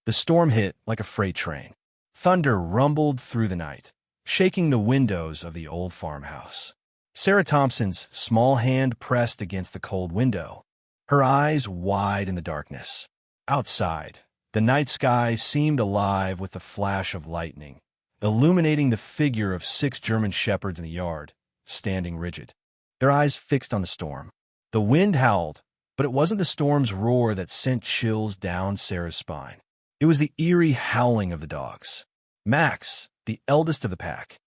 The storm hit like a freight train. Thunder rumbled through the night, shaking the windows of the old farmhouse. Sarah Thompson's small hand pressed against the cold window, her eyes wide in the darkness. Outside, the night sky seemed alive with the flash of lightning, illuminating the figure of 6 German shepherds in the yard, standing rigid, their eyes fixed on the storm. The wind howled, but it wasn't the storm's roar that sent chills down Sarah's spine. It was the eerie howling of the dogs. Max, the eldest of the pack,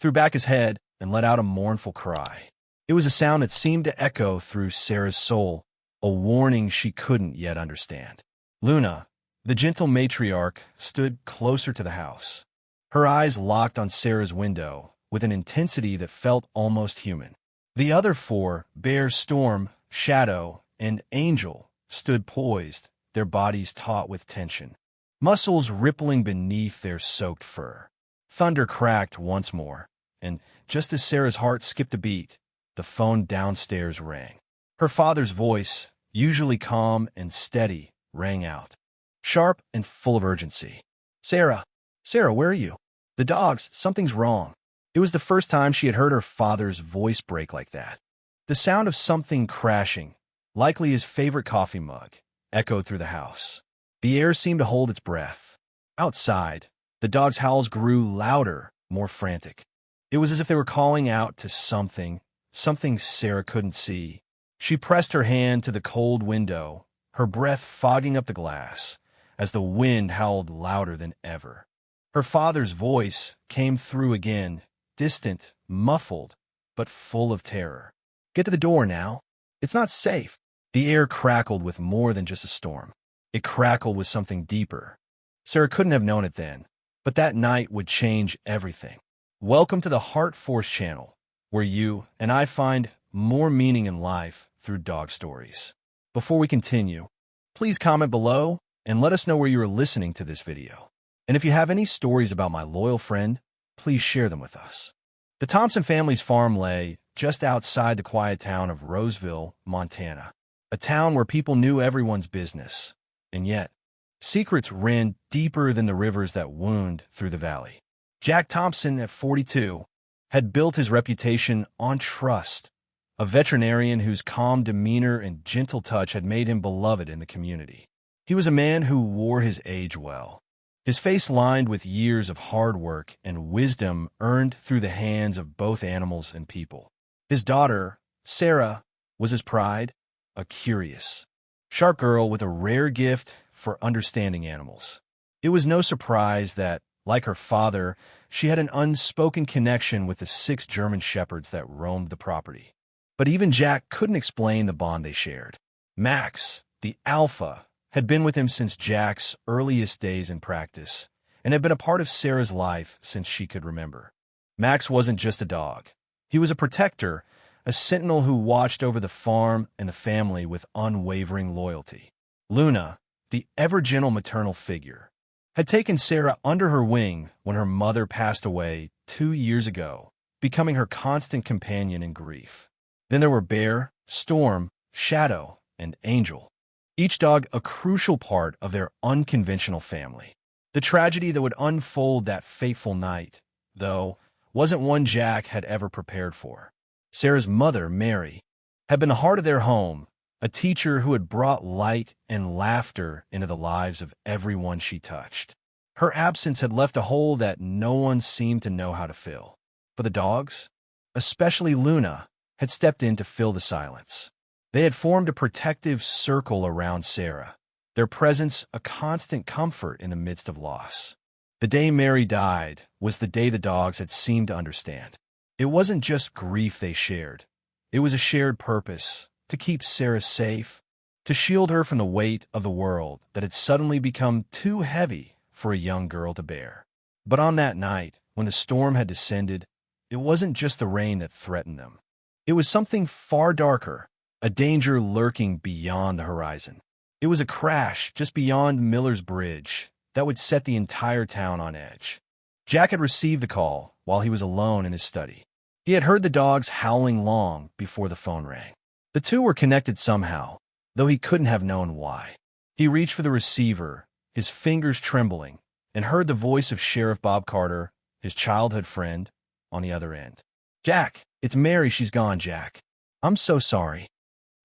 threw back his head and let out a mournful cry. It was a sound that seemed to echo through Sarah's soul, a warning she couldn't yet understand. Luna, the gentle matriarch, stood closer to the house. Her eyes locked on Sarah's window with an intensity that felt almost human. The other 4, Bear, Storm, Shadow, and Angel, stood poised, their bodies taut with tension, muscles rippling beneath their soaked fur. Thunder cracked once more, and just as Sarah's heart skipped a beat, the phone downstairs rang. Her father's voice, usually calm and steady, rang out, sharp and full of urgency. Sarah, where are you? The dogs, something's wrong." It was the first time she had heard her father's voice break like that. The sound of something crashing, likely his favorite coffee mug, echoed through the house. The air seemed to hold its breath. Outside, the dogs' howls grew louder, more frantic. It was as if they were calling out to something Sarah couldn't see. She pressed her hand to the cold window, her breath fogging up the glass, as the wind howled louder than ever. Her father's voice came through again, distant, muffled, but full of terror. "Get to the door now. It's not safe." The air crackled with more than just a storm. It crackled with something deeper. Sarah couldn't have known it then, but that night would change everything. Welcome to the HeartForce channel, where you and I find more meaning in life through dog stories. Before we continue, please comment below and let us know where you are listening to this video. And if you have any stories about my loyal friend, please share them with us. The Thompson family's farm lay just outside the quiet town of Roseville, Montana, a town where people knew everyone's business, and yet secrets ran deeper than the rivers that wound through the valley. Jack Thompson, at 42, had built his reputation on trust, a veterinarian whose calm demeanor and gentle touch had made him beloved in the community. He was a man who wore his age well, his face lined with years of hard work and wisdom earned through the hands of both animals and people. His daughter, Sarah, was his pride, a curious, sharp girl with a rare gift for understanding animals. It was no surprise that, like her father, she had an unspoken connection with the 6 German shepherds that roamed the property. But even Jack couldn't explain the bond they shared. Max, the alpha, had been with him since Jack's earliest days in practice and had been a part of Sarah's life since she could remember. Max wasn't just a dog. He was a protector, a sentinel who watched over the farm and the family with unwavering loyalty. Luna, the ever-gentle maternal figure, had taken Sarah under her wing when her mother passed away 2 years ago, becoming her constant companion in grief. Then there were Bear, Storm, Shadow, and Angel, each dog a crucial part of their unconventional family. The tragedy that would unfold that fateful night, though, wasn't one Jack had ever prepared for. Sarah's mother, Mary, had been the heart of their home, a teacher who had brought light and laughter into the lives of everyone she touched. Her absence had left a hole that no one seemed to know how to fill. But the dogs, especially Luna, had stepped in to fill the silence. They had formed a protective circle around Sarah, their presence a constant comfort in the midst of loss. The day Mary died was the day the dogs had seemed to understand. It wasn't just grief they shared. It was a shared purpose, to keep Sarah safe, to shield her from the weight of the world that had suddenly become too heavy for a young girl to bear. But on that night, when the storm had descended, it wasn't just the rain that threatened them. It was something far darker, a danger lurking beyond the horizon. It was a crash just beyond Miller's Bridge that would set the entire town on edge. Jack had received the call while he was alone in his study. He had heard the dogs howling long before the phone rang. The two were connected somehow, though he couldn't have known why. He reached for the receiver, his fingers trembling, and heard the voice of Sheriff Bob Carter, his childhood friend, on the other end. "Jack, it's Mary. She's gone, Jack. I'm so sorry."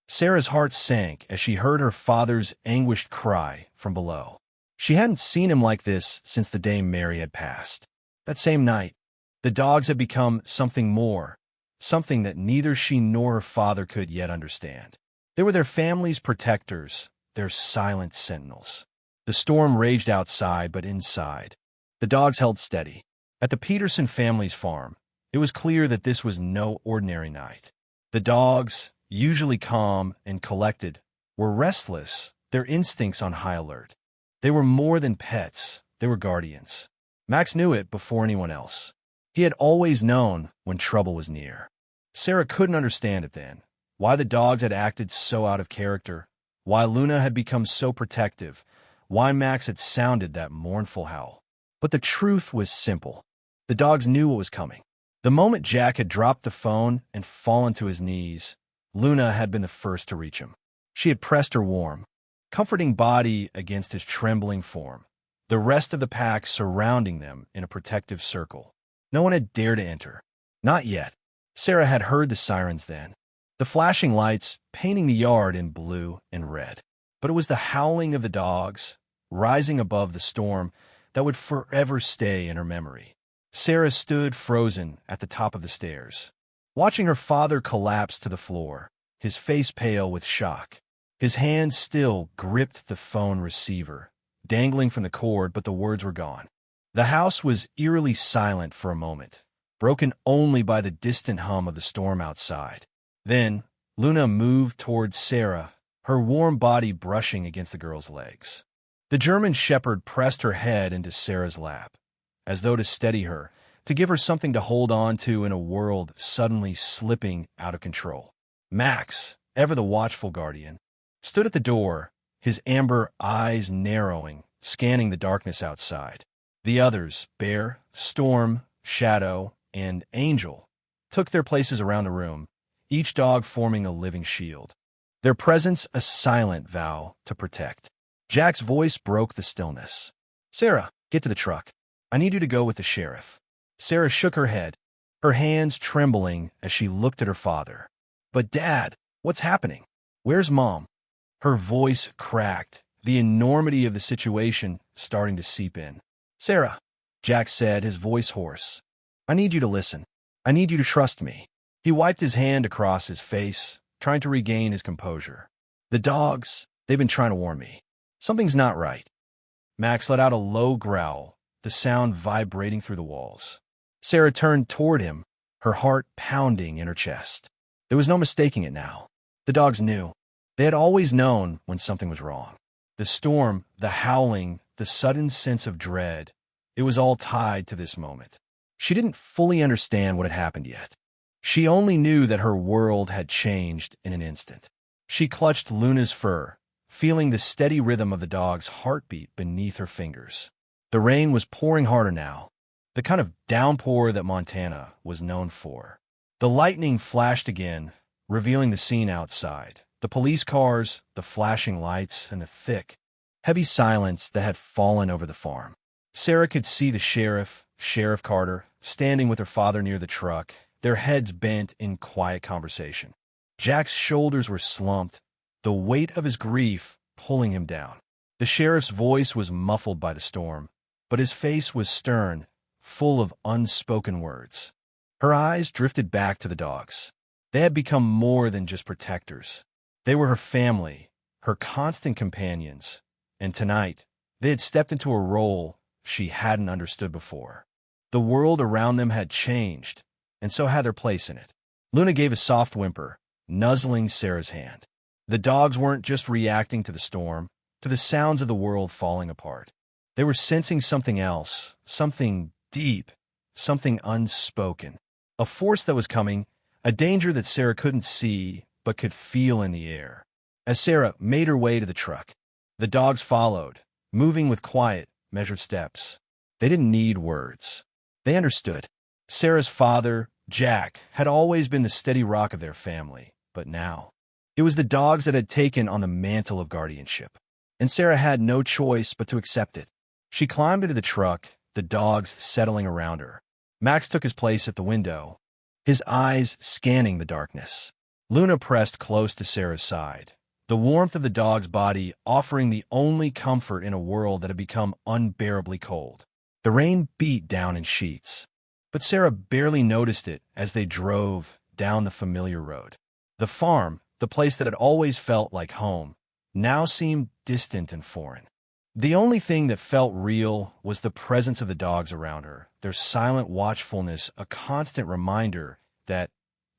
Sarah's heart sank as she heard her father's anguished cry from below. She hadn't seen him like this since the day Mary had passed. That same night, the dogs had become something more, something that neither she nor her father could yet understand. They were their family's protectors, their silent sentinels. The storm raged outside, but inside, the dogs held steady. At the Peterson family's farm, it was clear that this was no ordinary night. The dogs, usually calm and collected, were restless, their instincts on high alert. They were more than pets, they were guardians. Max knew it before anyone else. He had always known when trouble was near. Sarah couldn't understand it then, why the dogs had acted so out of character, why Luna had become so protective, why Max had sounded that mournful howl. But the truth was simple. The dogs knew what was coming. The moment Jack had dropped the phone and fallen to his knees, Luna had been the first to reach him. She had pressed her warm, comforting body against his trembling form, the rest of the pack surrounding them in a protective circle. No one had dared to enter. Not yet. Sarah had heard the sirens then, the flashing lights painting the yard in blue and red. But it was the howling of the dogs, rising above the storm, that would forever stay in her memory. Sarah stood frozen at the top of the stairs, watching her father collapse to the floor, his face pale with shock. His hand still gripped the phone receiver, dangling from the cord, but the words were gone. The house was eerily silent for a moment, broken only by the distant hum of the storm outside. Then, Luna moved towards Sarah, her warm body brushing against the girl's legs. The German shepherd pressed her head into Sarah's lap, as though to steady her, to give her something to hold on to in a world suddenly slipping out of control. Max, ever the watchful guardian, stood at the door, his amber eyes narrowing, scanning the darkness outside. The others, Bear, Storm, Shadow, and Angel, took their places around the room, each dog forming a living shield. Their presence a silent vow to protect. Jack's voice broke the stillness. "Sarah, get to the truck. I need you to go with the sheriff." Sarah shook her head, her hands trembling as she looked at her father. "But Dad, what's happening? Where's Mom?" Her voice cracked, the enormity of the situation starting to seep in. "Sarah," Jack said, his voice hoarse, "I need you to listen. I need you to trust me." He wiped his hand across his face, trying to regain his composure. "The dogs, they've been trying to warn me. Something's not right." Max let out a low growl, the sound vibrating through the walls. Sarah turned toward him, her heart pounding in her chest. There was no mistaking it now. The dogs knew. They had always known when something was wrong. The storm, the howling, the sudden sense of dread, it was all tied to this moment. She didn't fully understand what had happened yet. She only knew that her world had changed in an instant. She clutched Luna's fur, feeling the steady rhythm of the dog's heartbeat beneath her fingers. The rain was pouring harder now, the kind of downpour that Montana was known for. The lightning flashed again, revealing the scene outside. The police cars, the flashing lights, and the thick, heavy silence that had fallen over the farm. Sarah could see the sheriff, Sheriff Carter, standing with her father near the truck, their heads bent in quiet conversation. Jack's shoulders were slumped, the weight of his grief pulling him down. The sheriff's voice was muffled by the storm, but his face was stern, full of unspoken words. Her eyes drifted back to the dogs. They had become more than just protectors. They were her family, her constant companions, and tonight, they had stepped into a role she hadn't understood before. The world around them had changed, and so had their place in it. Luna gave a soft whimper, nuzzling Sarah's hand. The dogs weren't just reacting to the storm, to the sounds of the world falling apart. They were sensing something else, something deep, something unspoken. A force that was coming, a danger that Sarah couldn't see but could feel in the air. As Sarah made her way to the truck, the dogs followed, moving with quiet, measured steps. They didn't need words. They understood. Sarah's father, Jack, had always been the steady rock of their family, but now, it was the dogs that had taken on the mantle of guardianship. and Sarah had no choice but to accept it. She climbed into the truck, the dogs settling around her. Max took his place at the window, his eyes scanning the darkness. Luna pressed close to Sarah's side, the warmth of the dog's body offering the only comfort in a world that had become unbearably cold. The rain beat down in sheets, but Sarah barely noticed it as they drove down the familiar road. The farm, the place that had always felt like home, now seemed distant and foreign. The only thing that felt real was the presence of the dogs around her, their silent watchfulness, a constant reminder that,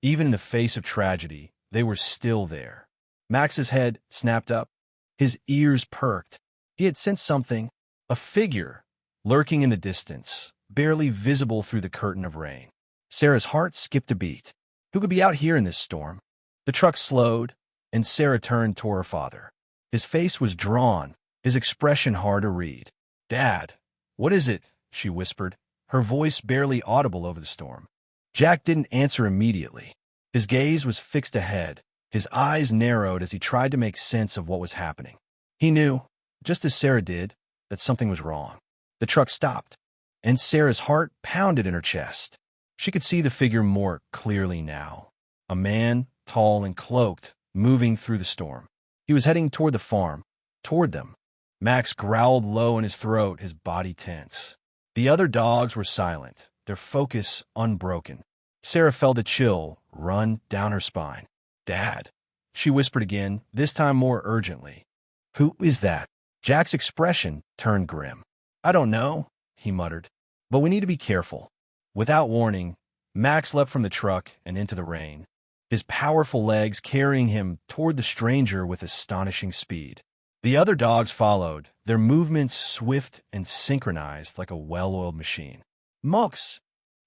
even in the face of tragedy, they were still there. Max's head snapped up. His ears perked. He had sensed something, a figure, lurking in the distance, barely visible through the curtain of rain. Sarah's heart skipped a beat. Who could be out here in this storm? The truck slowed, and Sarah turned toward her father. His face was drawn, his expression hard to read. "Dad, what is it?" she whispered, her voice barely audible over the storm. Jack didn't answer immediately. His gaze was fixed ahead, his eyes narrowed as he tried to make sense of what was happening. He knew, just as Sarah did, that something was wrong. The truck stopped, and Sarah's heart pounded in her chest. She could see the figure more clearly now. A man, tall and cloaked, moving through the storm. He was heading toward the farm, toward them. Max growled low in his throat, his body tense. The other dogs were silent, their focus unbroken. Sarah felt a chill run down her spine. "Dad," she whispered again, this time more urgently. "Who is that?" Jack's expression turned grim. "I don't know," he muttered, "but we need to be careful." Without warning, Max leapt from the truck and into the rain, his powerful legs carrying him toward the stranger with astonishing speed. The other dogs followed, their movements swift and synchronized like a well-oiled machine. "Mox!"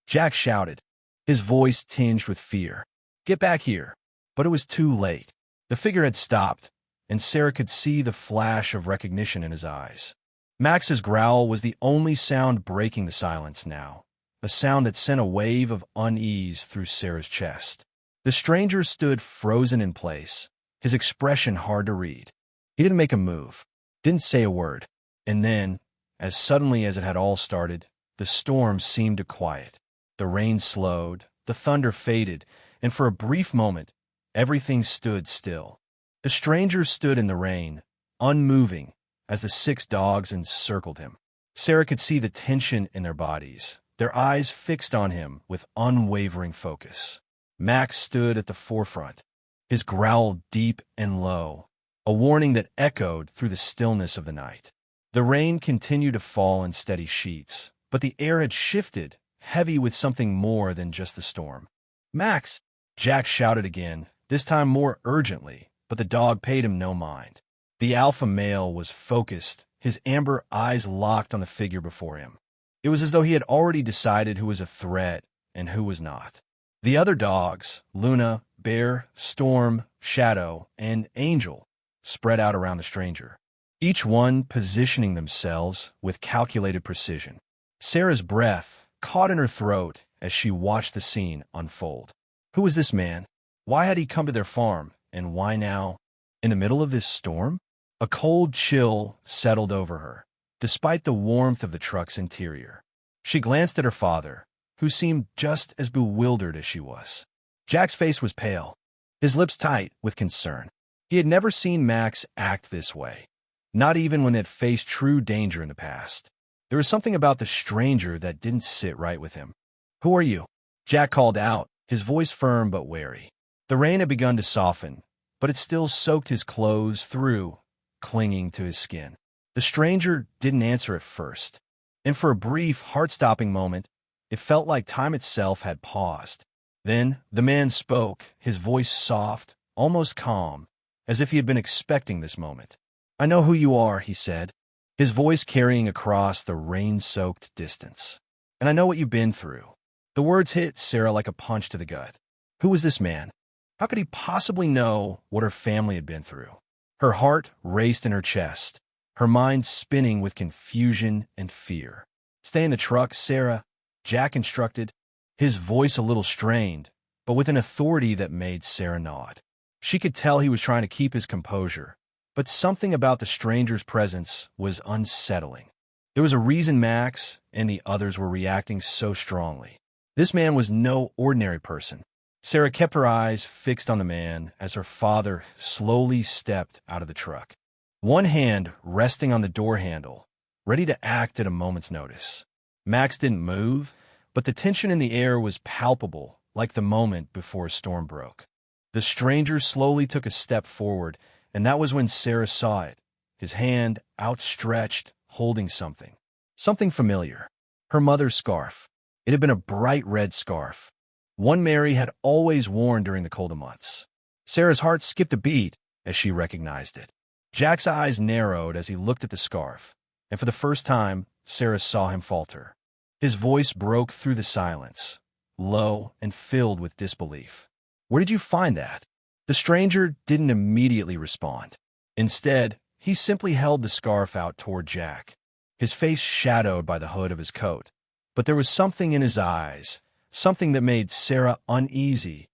Jack shouted, his voice tinged with fear. "Get back here." But it was too late. The figure had stopped, and Sarah could see the flash of recognition in his eyes. Max's growl was the only sound breaking the silence now, a sound that sent a wave of unease through Sarah's chest. The stranger stood frozen in place, his expression hard to read. He didn't make a move, didn't say a word. And then, as suddenly as it had all started, the storm seemed to quiet. The rain slowed, the thunder faded, and for a brief moment, everything stood still. The stranger stood in the rain, unmoving, as the 6 dogs encircled him. Sarah could see the tension in their bodies, their eyes fixed on him with unwavering focus. Max stood at the forefront, his growl deep and low, a warning that echoed through the stillness of the night. The rain continued to fall in steady sheets, but the air had shifted, heavy with something more than just the storm. "Max!" Jack shouted again, this time more urgently, but the dog paid him no mind. The alpha male was focused, his amber eyes locked on the figure before him. It was as though he had already decided who was a threat and who was not. The other dogs, Luna, Bear, Storm, Shadow, and Angel, spread out around the stranger, each one positioning themselves with calculated precision. Sarah's breath caught in her throat as she watched the scene unfold. Who was this man? Why had he come to their farm, and why now, in the middle of this storm? A cold chill settled over her, despite the warmth of the truck's interior. She glanced at her father, who seemed just as bewildered as she was. Jack's face was pale, his lips tight with concern. He had never seen Max act this way, not even when they had faced true danger in the past. There was something about the stranger that didn't sit right with him. "Who are you?" Jack called out, his voice firm but wary. The rain had begun to soften, but it still soaked his clothes through, clinging to his skin. The stranger didn't answer at first, and for a brief, heart-stopping moment, it felt like time itself had paused. Then the man spoke, his voice soft, almost calm, as if he had been expecting this moment. "I know who you are," he said, his voice carrying across the rain-soaked distance. "And I know what you've been through." The words hit Sarah like a punch to the gut. Who was this man? How could he possibly know what her family had been through? Her heart raced in her chest, her mind spinning with confusion and fear. "Stay in the truck, Sarah," Jack instructed, his voice a little strained, but with an authority that made Sarah nod. She could tell he was trying to keep his composure, But something about the stranger's presence was unsettling. There was a reason Max and the others were reacting so strongly. This man was no ordinary person. Sarah kept her eyes fixed on the man as her father slowly stepped out of the truck, one hand resting on the door handle, ready to act at a moment's notice. Max didn't move, but the tension in the air was palpable, like the moment before a storm broke. The stranger slowly took a step forward, and that was when Sarah saw it, his hand outstretched, holding something. Something familiar. Her mother's scarf. It had been a bright red scarf, one Mary had always worn during the colder months. Sarah's heart skipped a beat as she recognized it. Jack's eyes narrowed as he looked at the scarf, and for the first time, Sarah saw him falter. His voice broke through the silence, low and filled with disbelief. "Where did you find that?" The stranger didn't immediately respond. Instead, he simply held the scarf out toward Jack, his face shadowed by the hood of his coat. But there was something in his eyes, something that made Sarah uneasy,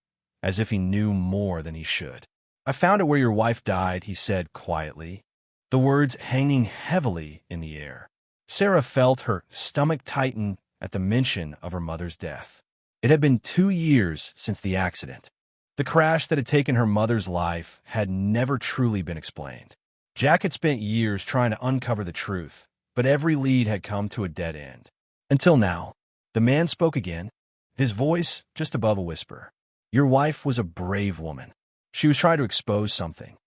as if he knew more than he should. "I found it where your wife died," he said quietly, the words hanging heavily in the air. Sarah felt her stomach tighten at the mention of her mother's death. It had been 2 years since the accident. The crash that had taken her mother's life had never truly been explained. Jack had spent years trying to uncover the truth, but every lead had come to a dead end. Until now, the man spoke again, his voice just above a whisper. "Your wife was a brave woman. She was trying to expose something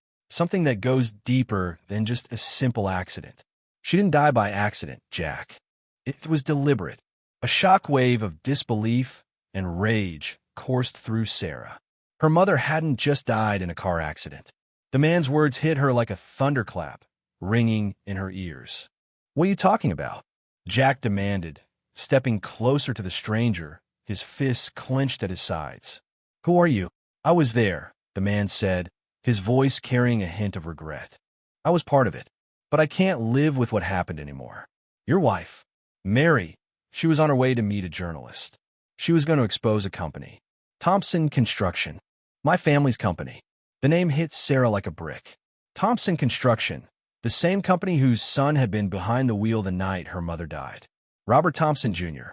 that goes deeper than just a simple accident. She didn't die by accident, Jack. It was deliberate." A shock wave of disbelief and rage coursed through Sarah. Her mother hadn't just died in a car accident. The man's words hit her like a thunderclap, ringing in her ears. "What are you talking about?" Jack demanded, stepping closer to the stranger, his fists clenched at his sides. "Who are you?" "I was there," the man said, his voice carrying a hint of regret. "I was part of it, but I can't live with what happened anymore. Your wife, Mary, she was on her way to meet a journalist. She was going to expose a company. Thompson Construction. My family's company." The name hit Sarah like a brick. Thompson Construction, the same company whose son had been behind the wheel the night her mother died. Robert Thompson, Jr.,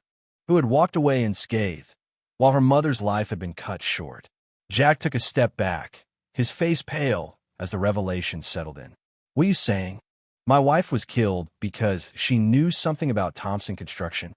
who had walked away unscathed, while her mother's life had been cut short. Jack took a step back, his face pale as the revelation settled in. "What are you saying?" "My wife was killed because she knew something about Thompson Construction."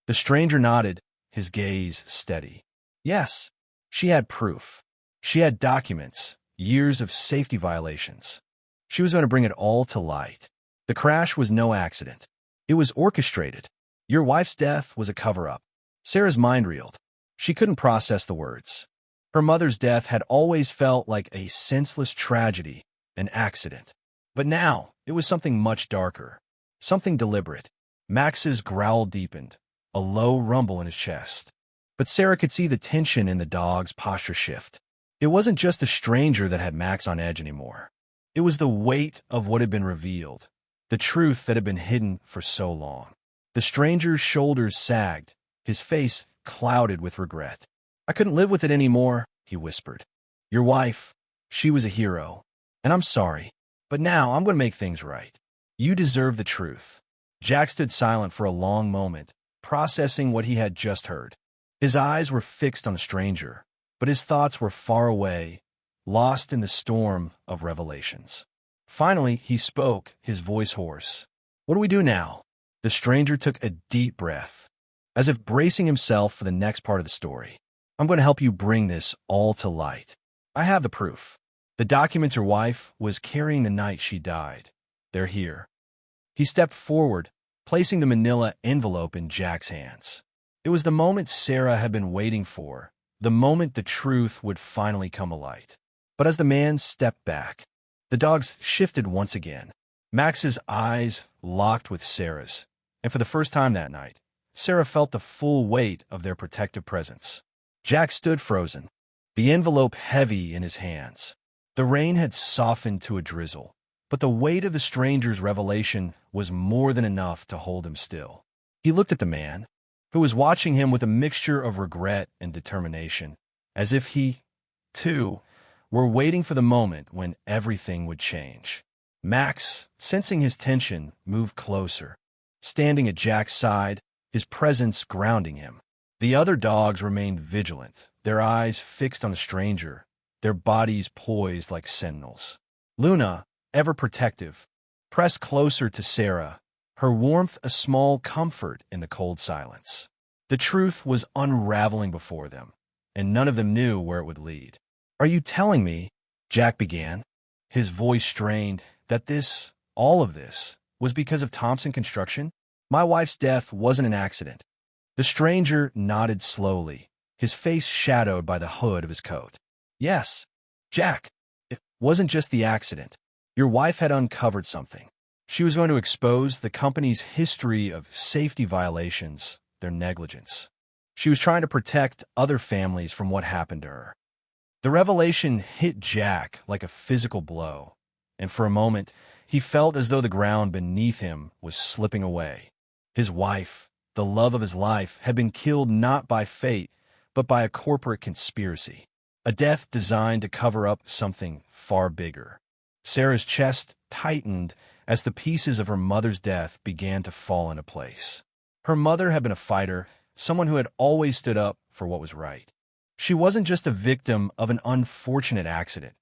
The stranger nodded, his gaze steady. "Yes, she had proof. She had documents, years of safety violations. She was going to bring it all to light. The crash was no accident. It was orchestrated. Your wife's death was a cover-up." Sarah's mind reeled. She couldn't process the words. Her mother's death had always felt like a senseless tragedy, an accident. But now, it was something much darker, something deliberate. Max's growl deepened, a low rumble in his chest. But Sarah could see the tension in the dog's posture shift. It wasn't just the stranger that had Max on edge anymore. It was the weight of what had been revealed, the truth that had been hidden for so long. The stranger's shoulders sagged, his face clouded with regret. "I couldn't live with it anymore," he whispered. "Your wife, she was a hero, and I'm sorry, but now I'm going to make things right. You deserve the truth." Jack stood silent for a long moment, processing what he had just heard. His eyes were fixed on the stranger, but his thoughts were far away, lost in the storm of revelations. Finally, he spoke, his voice hoarse. "What do we do now?" The stranger took a deep breath, as if bracing himself for the next part of the story. "I'm going to help you bring this all to light. I have the proof. The documents your wife was carrying the night she died. They're here." He stepped forward, placing the manila envelope in Jack's hands. It was the moment Sarah had been waiting for, the moment the truth would finally come alight. But as the man stepped back, the dogs shifted once again. Max's eyes locked with Sarah's, and for the first time that night, Sarah felt the full weight of their protective presence. Jack stood frozen, the envelope heavy in his hands. The rain had softened to a drizzle, but the weight of the stranger's revelation was more than enough to hold him still. He looked at the man, who was watching him with a mixture of regret and determination, as if he, too, were waiting for the moment when everything would change. Max, sensing his tension, moved closer, standing at Jack's side, his presence grounding him. The other dogs remained vigilant, their eyes fixed on the stranger, their bodies poised like sentinels. Luna, ever protective, pressed closer to Sarah, her warmth a small comfort in the cold silence. The truth was unraveling before them, and none of them knew where it would lead. "Are you telling me," Jack began, his voice strained, "that all of this, was because of Thompson Construction? My wife's death wasn't an accident." The stranger nodded slowly, his face shadowed by the hood of his coat. "Yes, Jack, it wasn't just the accident. Your wife had uncovered something. She was going to expose the company's history of safety violations, their negligence. She was trying to protect other families from what happened to her." The revelation hit Jack like a physical blow, and for a moment, he felt as though the ground beneath him was slipping away. His wife, the love of his life, had been killed not by fate, but by a corporate conspiracy. A death designed to cover up something far bigger. Sarah's chest tightened as the pieces of her mother's death began to fall into place. Her mother had been a fighter, someone who had always stood up for what was right. She wasn't just a victim of an unfortunate accident.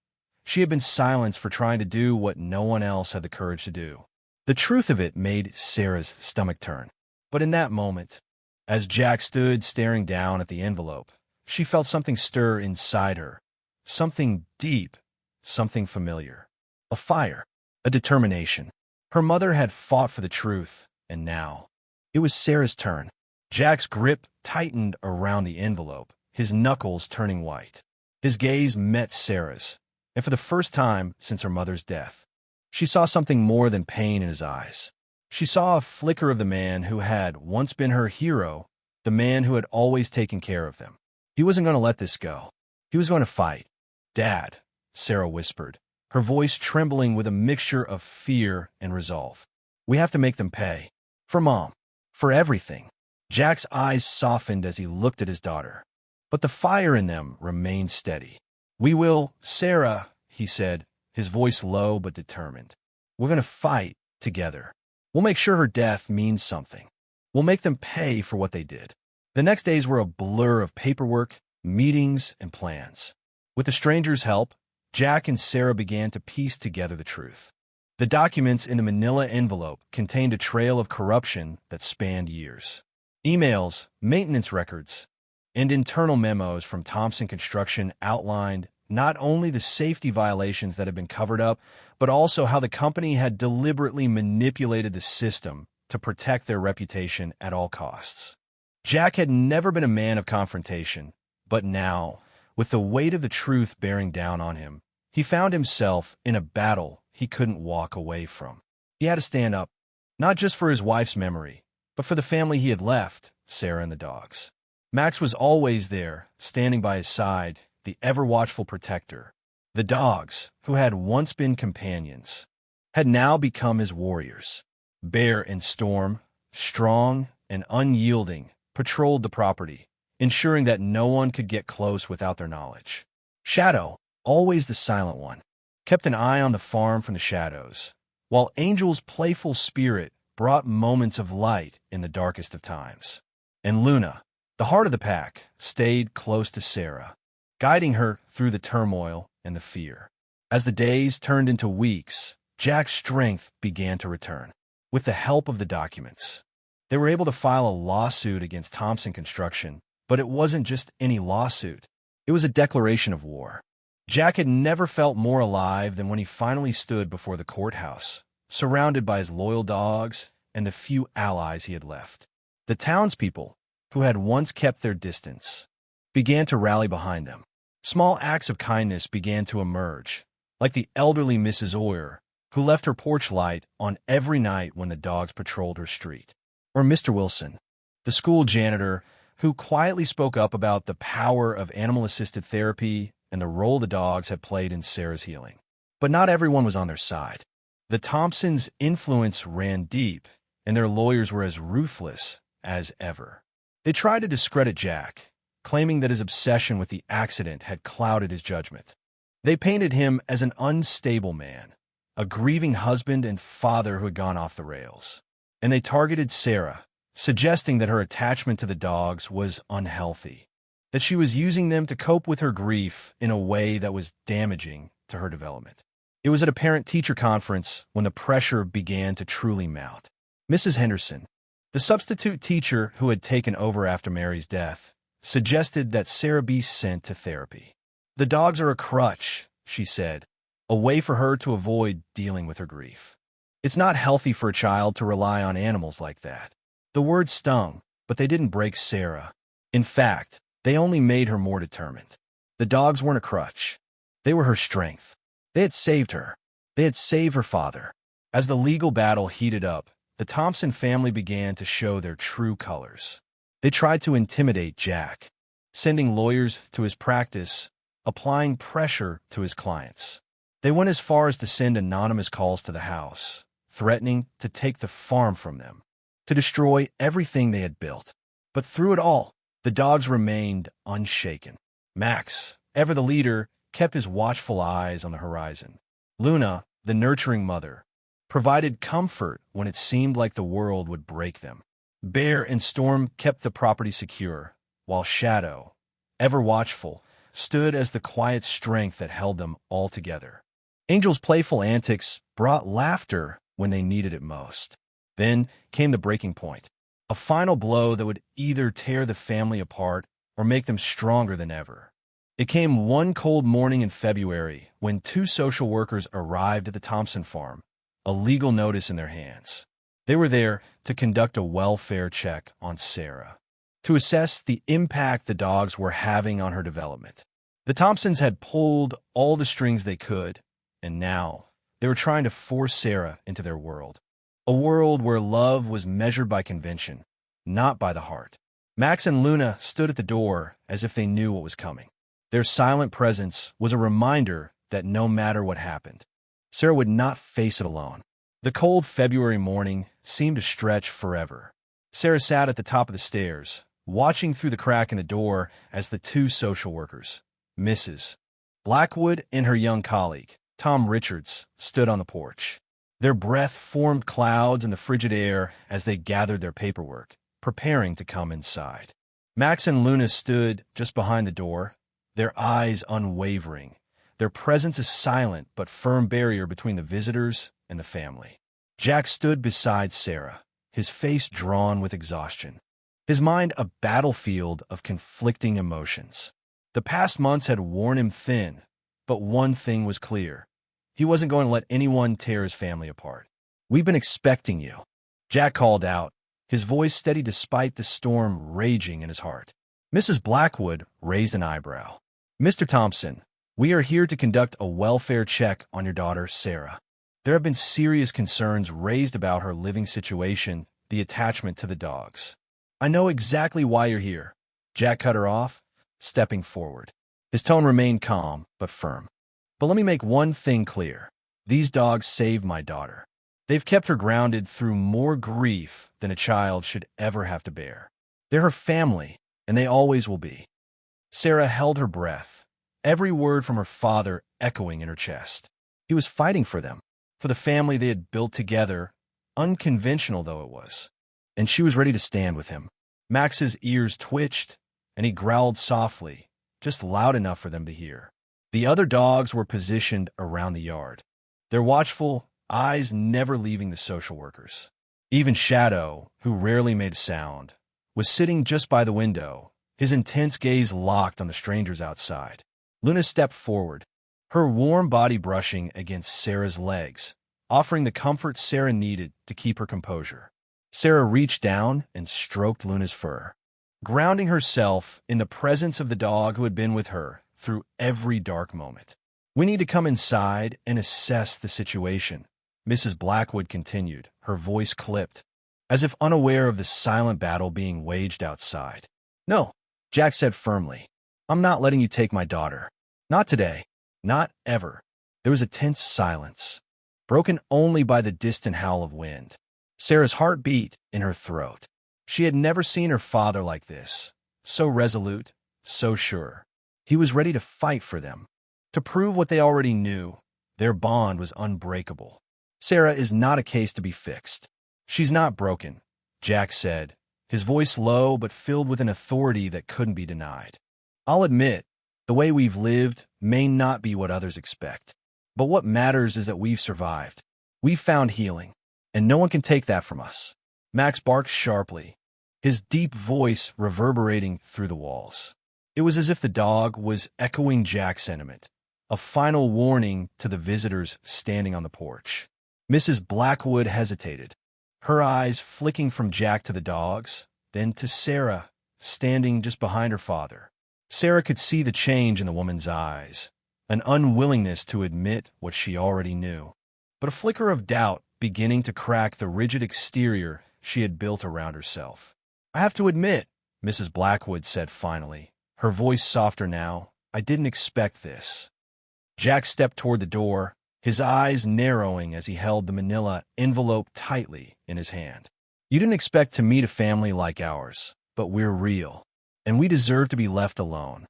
She had been silenced for trying to do what no one else had the courage to do. The truth of it made Sarah's stomach turn. But in that moment, as Jack stood staring down at the envelope, she felt something stir inside her. Something deep, something familiar. A fire, a determination. Her mother had fought for the truth, and now it was Sarah's turn. Jack's grip tightened around the envelope, his knuckles turning white. His gaze met Sarah's, and for the first time since her mother's death, she saw something more than pain in his eyes. She saw a flicker of the man who had once been her hero, the man who had always taken care of them. He wasn't going to let this go. He was going to fight. "Dad," Sarah whispered, her voice trembling with a mixture of fear and resolve. "We have to make them pay. For Mom. For everything." Jack's eyes softened as he looked at his daughter, but the fire in them remained steady. "We will, Sarah," he said, his voice low but determined. "We're going to fight together. We'll make sure her death means something. We'll make them pay for what they did." The next days were a blur of paperwork, meetings, and plans. With the stranger's help, Jack and Sarah began to piece together the truth. The documents in the manila envelope contained a trail of corruption that spanned years. Emails, maintenance records, and internal memos from Thompson Construction outlined not only the safety violations that had been covered up, but also how the company had deliberately manipulated the system to protect their reputation at all costs. Jack had never been a man of confrontation, but now, with the weight of the truth bearing down on him, he found himself in a battle he couldn't walk away from. He had to stand up, not just for his wife's memory, but for the family he had left, Sarah and the dogs. Max was always there, standing by his side, the ever-watchful protector. The dogs, who had once been companions, had now become his warriors. Bear and Storm, strong and unyielding, patrolled the property, ensuring that no one could get close without their knowledge. Shadow, always the silent one, kept an eye on the farm from the shadows, while Angel's playful spirit brought moments of light in the darkest of times. And Luna, the heart of the pack, stayed close to Sarah, guiding her through the turmoil and the fear. As the days turned into weeks, Jack's strength began to return. With the help of the documents, they were able to file a lawsuit against Thompson Construction, but it wasn't just any lawsuit. It was a declaration of war. Jack had never felt more alive than when he finally stood before the courthouse, surrounded by his loyal dogs and the few allies he had left. The townspeople, who had once kept their distance, began to rally behind them. Small acts of kindness began to emerge, like the elderly Mrs. Oyer, who left her porch light on every night when the dogs patrolled her street. Or Mr. Wilson, the school janitor, who quietly spoke up about the power of animal-assisted therapy and the role the dogs had played in Sarah's healing. But not everyone was on their side. The Thompsons' influence ran deep, and their lawyers were as ruthless as ever. They tried to discredit Jack, claiming that his obsession with the accident had clouded his judgment. They painted him as an unstable man, a grieving husband and father who had gone off the rails. And they targeted Sarah, suggesting that her attachment to the dogs was unhealthy, that she was using them to cope with her grief in a way that was damaging to her development. It was at a parent-teacher conference when the pressure began to truly mount. Mrs. Henderson, the substitute teacher who had taken over after Mary's death, suggested that Sarah be sent to therapy. The dogs are a crutch, she said, a way for her to avoid dealing with her grief. It's not healthy for a child to rely on animals like that. The words stung, but they didn't break Sarah. In fact, they only made her more determined. The dogs weren't a crutch. They were her strength. They had saved her. They had saved her father. As the legal battle heated up, the Thompson family began to show their true colors. They tried to intimidate Jack, sending lawyers to his practice, applying pressure to his clients. They went as far as to send anonymous calls to the house, threatening to take the farm from them, to destroy everything they had built. But through it all, the dogs remained unshaken. Max, ever the leader, kept his watchful eyes on the horizon. Luna, the nurturing mother, provided comfort when it seemed like the world would break them. Bear and Storm kept the property secure, while Shadow, ever watchful, stood as the quiet strength that held them all together. Angel's playful antics brought laughter when they needed it most. Then came the breaking point, a final blow that would either tear the family apart or make them stronger than ever. It came one cold morning in February when two social workers arrived at the Thompson farm, a legal notice in their hands. They were there to conduct a welfare check on Sarah, to assess the impact the dogs were having on her development. The Thompsons had pulled all the strings they could, and now they were trying to force Sarah into their world. A world where love was measured by convention, not by the heart. Max and Luna stood at the door as if they knew what was coming. Their silent presence was a reminder that no matter what happened, Sarah would not face it alone. The cold February morning seemed to stretch forever. Sarah sat at the top of the stairs, watching through the crack in the door as the two social workers, Mrs. Blackwood and her young colleague, Tom Richards, stood on the porch. Their breath formed clouds in the frigid air as they gathered their paperwork, preparing to come inside. Max and Luna stood just behind the door, their eyes unwavering, their presence a silent but firm barrier between the visitors and the family. Jack stood beside Sarah, his face drawn with exhaustion, his mind a battlefield of conflicting emotions. The past months had worn him thin, but one thing was clear. He wasn't going to let anyone tear his family apart. "We've been expecting you," Jack called out, his voice steady despite the storm raging in his heart. Mrs. Blackwood raised an eyebrow. "Mr. Thompson, we are here to conduct a welfare check on your daughter, Sarah. There have been serious concerns raised about her living situation, the attachment to the dogs." "I know exactly why you're here," Jack cut her off, stepping forward. His tone remained calm but firm. "But let me make one thing clear. These dogs saved my daughter. They've kept her grounded through more grief than a child should ever have to bear. They're her family, and they always will be." Sarah held her breath, every word from her father echoing in her chest. He was fighting for them, for the family they had built together, unconventional though it was. And she was ready to stand with him. Max's ears twitched, and he growled softly, just loud enough for them to hear. The other dogs were positioned around the yard, their watchful eyes never leaving the social workers. Even Shadow, who rarely made a sound, was sitting just by the window, his intense gaze locked on the strangers outside. Luna stepped forward, her warm body brushing against Sarah's legs, offering the comfort Sarah needed to keep her composure. Sarah reached down and stroked Luna's fur, grounding herself in the presence of the dog who had been with her through every dark moment. "We need to come inside and assess the situation," Mrs. Blackwood continued, her voice clipped, as if unaware of the silent battle being waged outside. "No," Jack said firmly. "I'm not letting you take my daughter. Not today. Not ever." There was a tense silence, broken only by the distant howl of wind. Sarah's heart beat in her throat. She had never seen her father like this, so resolute, so sure. He was ready to fight for them, to prove what they already knew, Their bond was unbreakable. Sarah is not a case to be fixed. She's not broken, Jack said, his voice low but filled with an authority that couldn't be denied. I'll admit, the way we've lived may not be what others expect. But what matters is that we've survived. We've found healing, and no one can take that from us. Max barked sharply, his deep voice reverberating through the walls. It was as if the dog was echoing Jack's sentiment, a final warning to the visitors standing on the porch. Mrs. Blackwood hesitated, her eyes flicking from Jack to the dogs, then to Sarah, standing just behind her father. Sarah could see the change in the woman's eyes, an unwillingness to admit what she already knew, but a flicker of doubt beginning to crack the rigid exterior she had built around herself. I have to admit, Mrs. Blackwood said finally, her voice softer now, I didn't expect this. Jack stepped toward the door, his eyes narrowing as he held the manila envelope tightly in his hand. You didn't expect to meet a family like ours, but we're real, and we deserve to be left alone.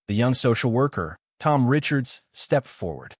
The young social worker, Tom Richards, stepped forward.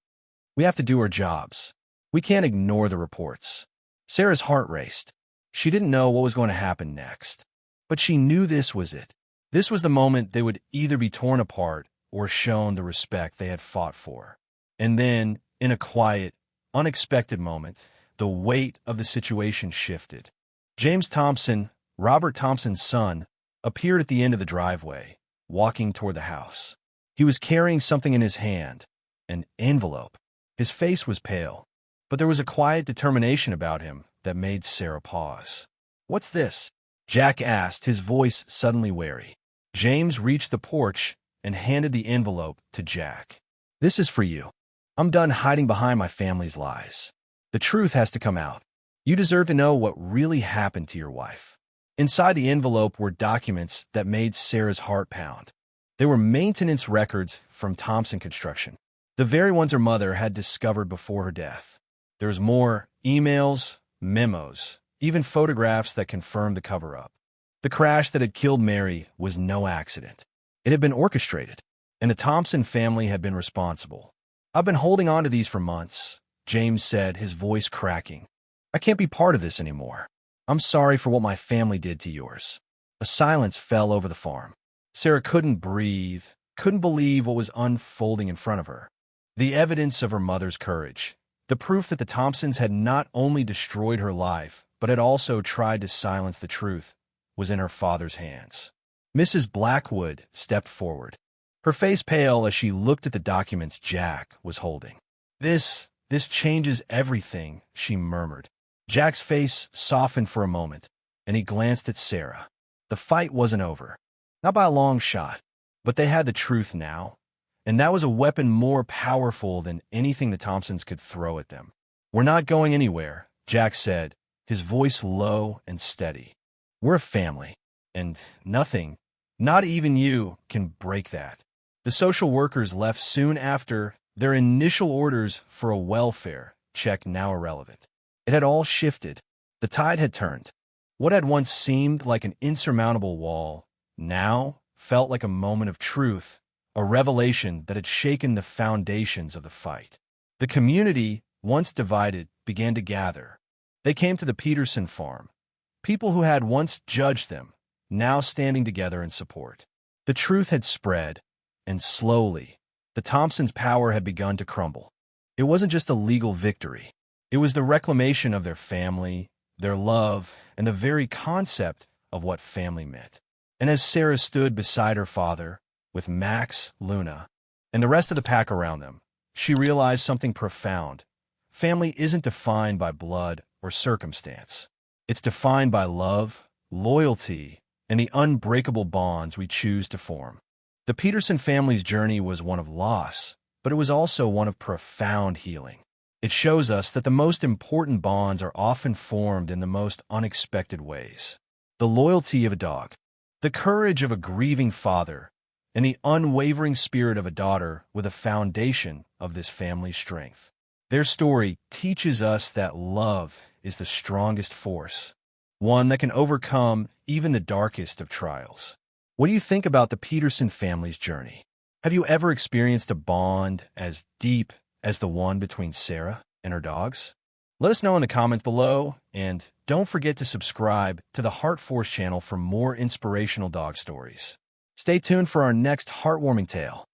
We have to do our jobs. We can't ignore the reports. Sarah's heart raced. She didn't know what was going to happen next, but she knew this was it. This was the moment they would either be torn apart or shown the respect they had fought for. And then, in a quiet, unexpected moment, the weight of the situation shifted. James Thompson, Robert Thompson's son, appeared at the end of the driveway, walking toward the house. He was carrying something in his hand, an envelope. His face was pale, but there was a quiet determination about him that made Sarah pause. What's this? Jack asked, his voice suddenly wary. James reached the porch and handed the envelope to Jack. This is for you. I'm done hiding behind my family's lies. The truth has to come out. You deserve to know what really happened to your wife. Inside the envelope were documents that made Sarah's heart pound. They were maintenance records from Thompson Construction, the very ones her mother had discovered before her death. There was more emails, memos, even photographs that confirmed the cover-up. The crash that had killed Mary was no accident. It had been orchestrated, and the Thompson family had been responsible. I've been holding on to these for months, James said, his voice cracking. I can't be part of this anymore. I'm sorry for what my family did to yours. A silence fell over the farm. Sarah couldn't breathe, couldn't believe what was unfolding in front of her. The evidence of her mother's courage, the proof that the Thompsons had not only destroyed her life, but had also tried to silence the truth, was in her father's hands. Mrs. Blackwood stepped forward, her face pale as she looked at the documents Jack was holding. This changes everything, she murmured. Jack's face softened for a moment, and he glanced at Sarah. The fight wasn't over. Not by a long shot, but they had the truth now, and that was a weapon more powerful than anything the Thompsons could throw at them. We're not going anywhere, Jack said, his voice low and steady. We're a family, and nothing, not even you, can break that. The social workers left soon after, their initial orders for a welfare check now irrelevant. It had all shifted. The tide had turned. What had once seemed like an insurmountable wall now felt like a moment of truth, a revelation that had shaken the foundations of the fight. The community, once divided, began to gather. They came to the Peterson farm. People who had once judged them, now standing together in support. The truth had spread, and slowly, the Thompsons' power had begun to crumble. It wasn't just a legal victory. It was the reclamation of their family, their love, and the very concept of what family meant. And as Sarah stood beside her father, with Max, Luna, and the rest of the pack around them, she realized something profound. Family isn't defined by blood or circumstance. It's defined by love, loyalty, and the unbreakable bonds we choose to form. The Peterson family's journey was one of loss, but it was also one of profound healing. It shows us that the most important bonds are often formed in the most unexpected ways. The loyalty of a dog, the courage of a grieving father, and the unwavering spirit of a daughter were the foundation of this family's strength. Their story teaches us that love is the strongest force, one that can overcome even the darkest of trials. What do you think about the Peterson family's journey? Have you ever experienced a bond as deep as the one between Sarah and her dogs? Let us know in the comments below, and don't forget to subscribe to the HeartForce channel for more inspirational dog stories. Stay tuned for our next heartwarming tale.